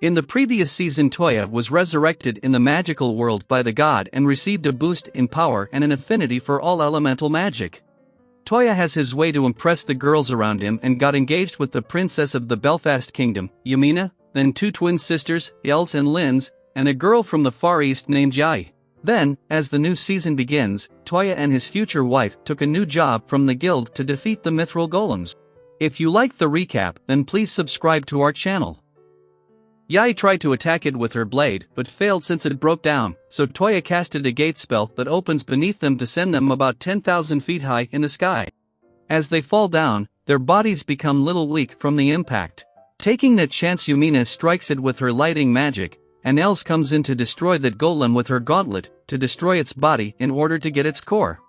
In the previous season, Tooya was resurrected in the magical world by the god and received a boost in power and an affinity for all elemental magic. Tooya has his way to impress the girls around him and got engaged with the princess of the Belfast kingdom, Yamina, then two twin sisters, Els and Linz, and a girl from the Far East named Yai. Then, as the new season begins, Tooya and his future wife took a new job from the guild to defeat the mithril golems. If you like the recap, then please subscribe to our channel. Yai tried to attack it with her blade but failed since it broke down, so Tooya casted a gate spell that opens beneath them to send them about 10,000 feet high in the sky. As they fall down, their bodies become little weak from the impact. Taking that chance, Yumina strikes it with her lighting magic, and Els comes in to destroy that golem with her gauntlet, to destroy its body in order to get its core.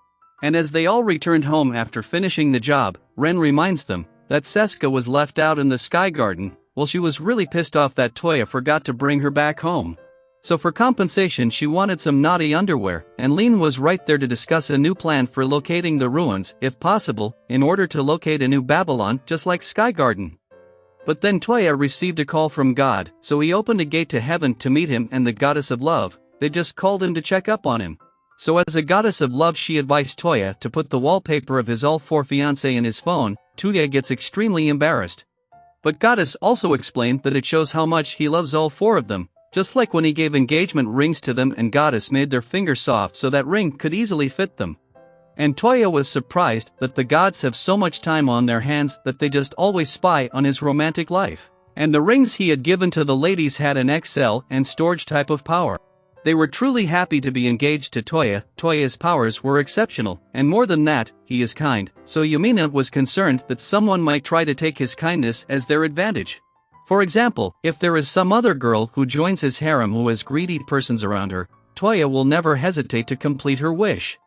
And as they all returned home after finishing the job, Ren reminds them that Seska was left out in the Sky Garden. Well, she was really pissed off that Tooya forgot to bring her back home. So for compensation she wanted some naughty underwear, and Lean was right there to discuss a new plan for locating the ruins, if possible, in order to locate a new Babylon just like Sky Garden. But then Tooya received a call from God, so he opened a gate to heaven to meet him and the goddess of love. They just called him to check up on him. So as a goddess of love, she advised Tooya to put the wallpaper of his all four fiancé in his phone. Tooya gets extremely embarrassed. But Goddess also explained that it shows how much he loves all four of them, just like when he gave engagement rings to them and Goddess made their fingers soft so that ring could easily fit them. And Tooya was surprised that the gods have so much time on their hands that they just always spy on his romantic life. And the rings he had given to the ladies had an XL and storage type of power. They were truly happy to be engaged to Tooya. Tooya's powers were exceptional, and more than that, he is kind, so Yumina was concerned that someone might try to take his kindness as their advantage. For example, if there is some other girl who joins his harem who has greedy persons around her, Tooya will never hesitate to complete her wish.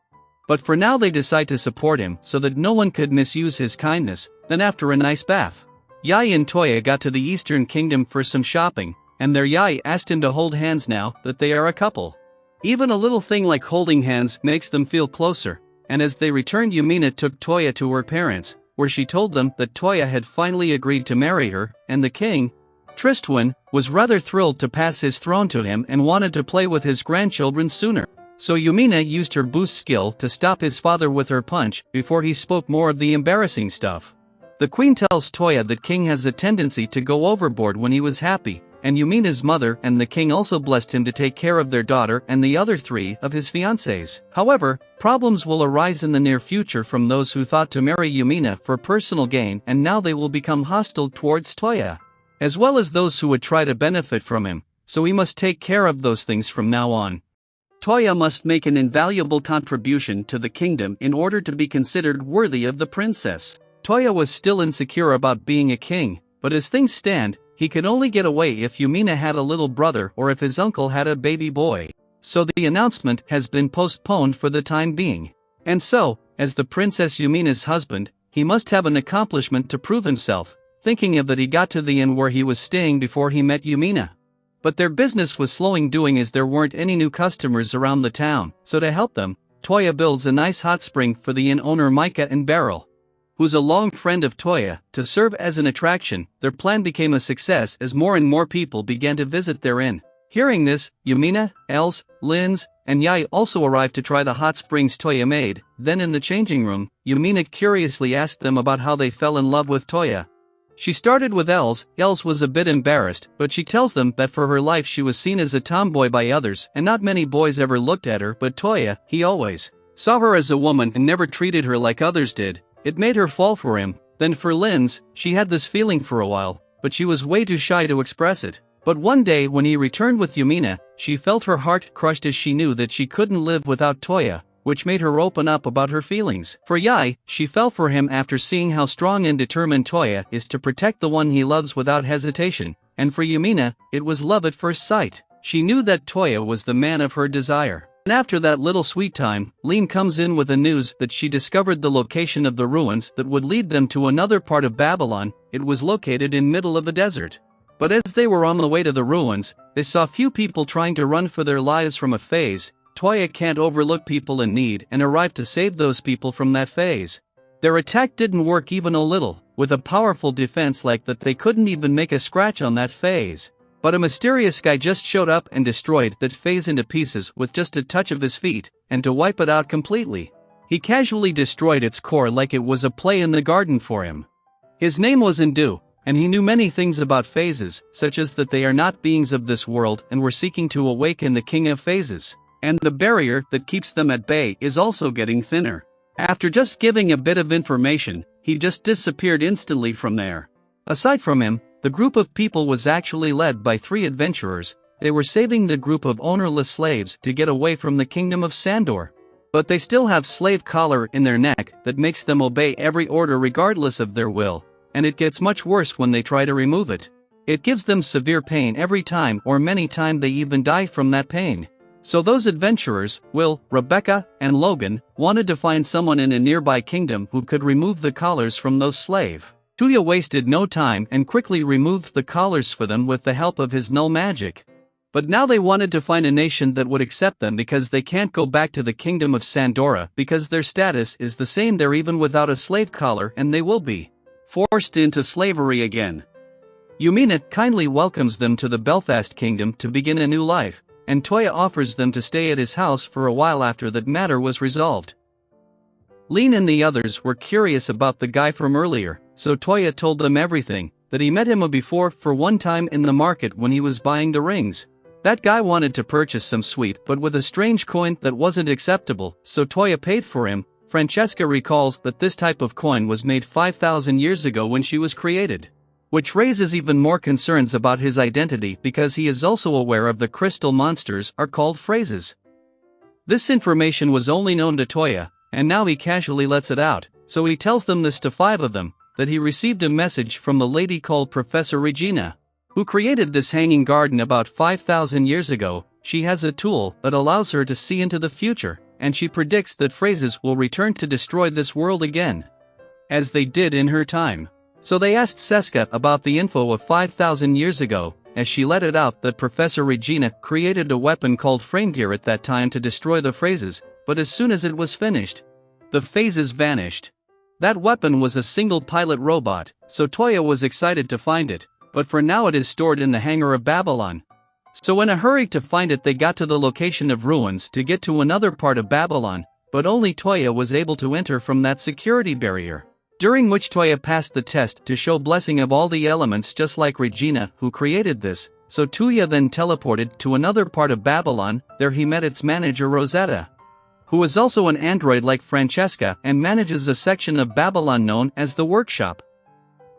But for now they decide to support him so that no one could misuse his kindness. Then after a nice bath, Yai and Tooya got to the Eastern Kingdom for some shopping, and their Yai asked him to hold hands now that they are a couple. Even a little thing like holding hands makes them feel closer, and as they returned, Yumina took Tooya to her parents, where she told them that Tooya had finally agreed to marry her, and the king, Tristwin, was rather thrilled to pass his throne to him and wanted to play with his grandchildren sooner. So Yumina used her boost skill to stop his father with her punch before he spoke more of the embarrassing stuff. The queen tells Tooya that king has a tendency to go overboard when he was happy, and Yumina's mother and the king also blessed him to take care of their daughter and the other three of his fiancés. However, problems will arise in the near future from those who thought to marry Yumina for personal gain, and now they will become hostile towards Tooya, as well as those who would try to benefit from him, so we must take care of those things from now on. Tooya must make an invaluable contribution to the kingdom in order to be considered worthy of the princess. Tooya was still insecure about being a king, but as things stand, he could only get away if Yumina had a little brother or if his uncle had a baby boy. So the announcement has been postponed for the time being. And so, as the Princess Yumina's husband, he must have an accomplishment to prove himself, thinking of that he got to the inn where he was staying before he met Yumina. But their business was slowing doing as there weren't any new customers around the town, so to help them, Tooya builds a nice hot spring for the inn owner Micah and Beryl, who's a long friend of Tooya, to serve as an attraction. Their plan became a success as more and more people began to visit their inn. Hearing this, Yumina, Els, Linz, and Yai also arrived to try the hot springs Tooya made. Then in the changing room, Yumina curiously asked them about how they fell in love with Tooya. She started with Els. Els was a bit embarrassed, but she tells them that for her life she was seen as a tomboy by others and not many boys ever looked at her, but Tooya, he always saw her as a woman and never treated her like others did. It made her fall for him. Then for Linz, she had this feeling for a while, but she was way too shy to express it. But one day when he returned with Yumina, she felt her heart crushed as she knew that she couldn't live without Tooya, which made her open up about her feelings. For Yai, she fell for him after seeing how strong and determined Tooya is to protect the one he loves without hesitation, and for Yumina, it was love at first sight. She knew that Tooya was the man of her desire. And after that little sweet time, Lean comes in with the news that she discovered the location of the ruins that would lead them to another part of Babylon. It was located in middle of the desert. But as they were on the way to the ruins, they saw few people trying to run for their lives from a phase. Tooya can't overlook people in need and arrived to save those people from that phase. Their attack didn't work even a little. With a powerful defense like that, they couldn't even make a scratch on that phase. But a mysterious guy just showed up and destroyed that phase into pieces with just a touch of his feet, and to wipe it out completely, he casually destroyed its core like it was a play in the garden for him. His name was Ndu, and he knew many things about phases, such as that they are not beings of this world and were seeking to awaken the king of phases, and the barrier that keeps them at bay is also getting thinner. After just giving a bit of information, he just disappeared instantly from there. Aside from him, the group of people was actually led by 3 adventurers. They were saving the group of ownerless slaves to get away from the kingdom of Sandor. But they still have slave collar in their neck that makes them obey every order regardless of their will, and it gets much worse when they try to remove it. It gives them severe pain every time, or many times they even die from that pain. So those adventurers, Will, Rebecca, and Logan, wanted to find someone in a nearby kingdom who could remove the collars from those slaves. Tooya wasted no time and quickly removed the collars for them with the help of his null magic. But now they wanted to find a nation that would accept them because they can't go back to the kingdom of Sandora because their status is the same there even without a slave collar, and they will be forced into slavery again. Yumina kindly welcomes them to the Belfast kingdom to begin a new life, and Tooya offers them to stay at his house for a while after that matter was resolved. Lean and the others were curious about the guy from earlier, so Tooya told them everything, that he met him before for one time in the market when he was buying the rings. That guy wanted to purchase some sweet but with a strange coin that wasn't acceptable, so Tooya paid for him. Francesca recalls that this type of coin was made 5,000 years ago when she was created, which raises even more concerns about his identity because he is also aware of the crystal monsters are called phrases. This information was only known to Tooya, and now he casually lets it out, so he tells them this to 5 of them, that he received a message from a lady called Professor Regina, who created this hanging garden about 5,000 years ago. She has a tool that allows her to see into the future, and she predicts that phrases will return to destroy this world again, as they did in her time. So they asked Seska about the info of 5,000 years ago, as she let it out that Professor Regina created a weapon called framegear at that time to destroy the phrases, but as soon as it was finished, the phases vanished. That weapon was a single pilot robot, so Tooya was excited to find it, but for now it is stored in the hangar of Babylon. So in a hurry to find it they got to the location of ruins to get to another part of Babylon, but only Tooya was able to enter from that security barrier, during which Tooya passed the test to show blessing of all the elements just like Regina who created this. So Tooya then teleported to another part of Babylon. There he met its manager Rosetta, who is also an android like Francesca and manages a section of Babylon known as the workshop.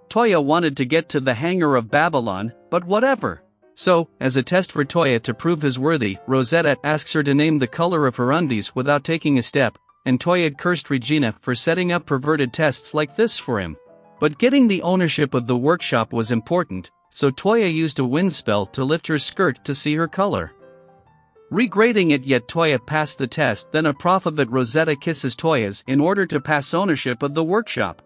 Tooya wanted to get to the hangar of Babylon, but whatever. So, as a test for Tooya to prove his worthy, Rosetta asks her to name the color of her undies without taking a step, and Tooya cursed Regina for setting up perverted tests like this for him. But getting the ownership of the workshop was important, so Tooya used a wind spell to lift her skirt to see her color, regrading it, yet Tooya passed the test. Then a prophet Rosetta kisses Tooya's in order to pass ownership of the workshop.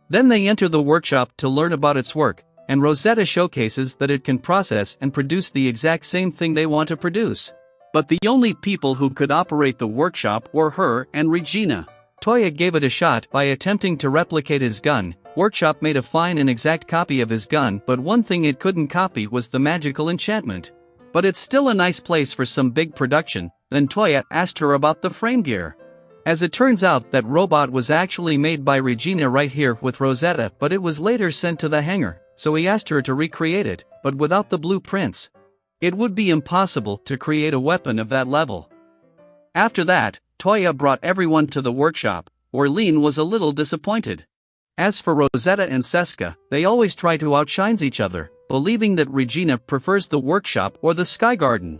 Then they enter the workshop to learn about its work, and Rosetta showcases that it can process and produce the exact same thing they want to produce. But the only people who could operate the workshop were her and Regina. Tooya gave it a shot by attempting to replicate his gun. Workshop made a fine and exact copy of his gun, but one thing it couldn't copy was the magical enchantment. But it's still a nice place for some big production. Then Tooya asked her about the frame gear. As it turns out, that robot was actually made by Regina right here with Rosetta, but it was later sent to the hangar, so he asked her to recreate it, but without the blueprints. It would be impossible to create a weapon of that level. After that, Tooya brought everyone to the workshop, where Lean was a little disappointed. As for Rosetta and Seska, they always try to outshine each other, believing that Regina prefers the workshop or the Sky Garden.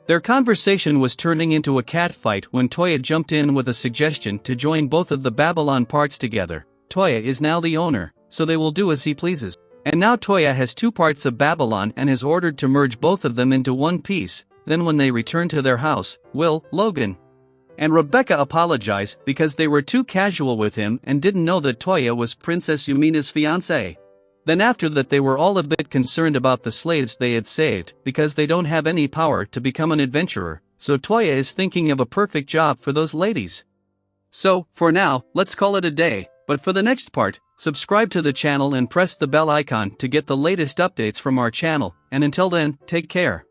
Their conversation was turning into a catfight when Tooya jumped in with a suggestion to join both of the Babylon parts together. Tooya is now the owner, so they will do as he pleases. And now Tooya has 2 parts of Babylon and is ordered to merge both of them into one piece. Then when they return to their house, Will, Logan, and Rebecca apologize because they were too casual with him and didn't know that Tooya was Princess Yumina's fiancé. Then after that they were all a bit concerned about the slaves they had saved because they don't have any power to become an adventurer, so Tooya is thinking of a perfect job for those ladies. So, for now, let's call it a day, but for the next part, Subscribe to the channel and press the bell icon to get the latest updates from our channel, and until then, take care.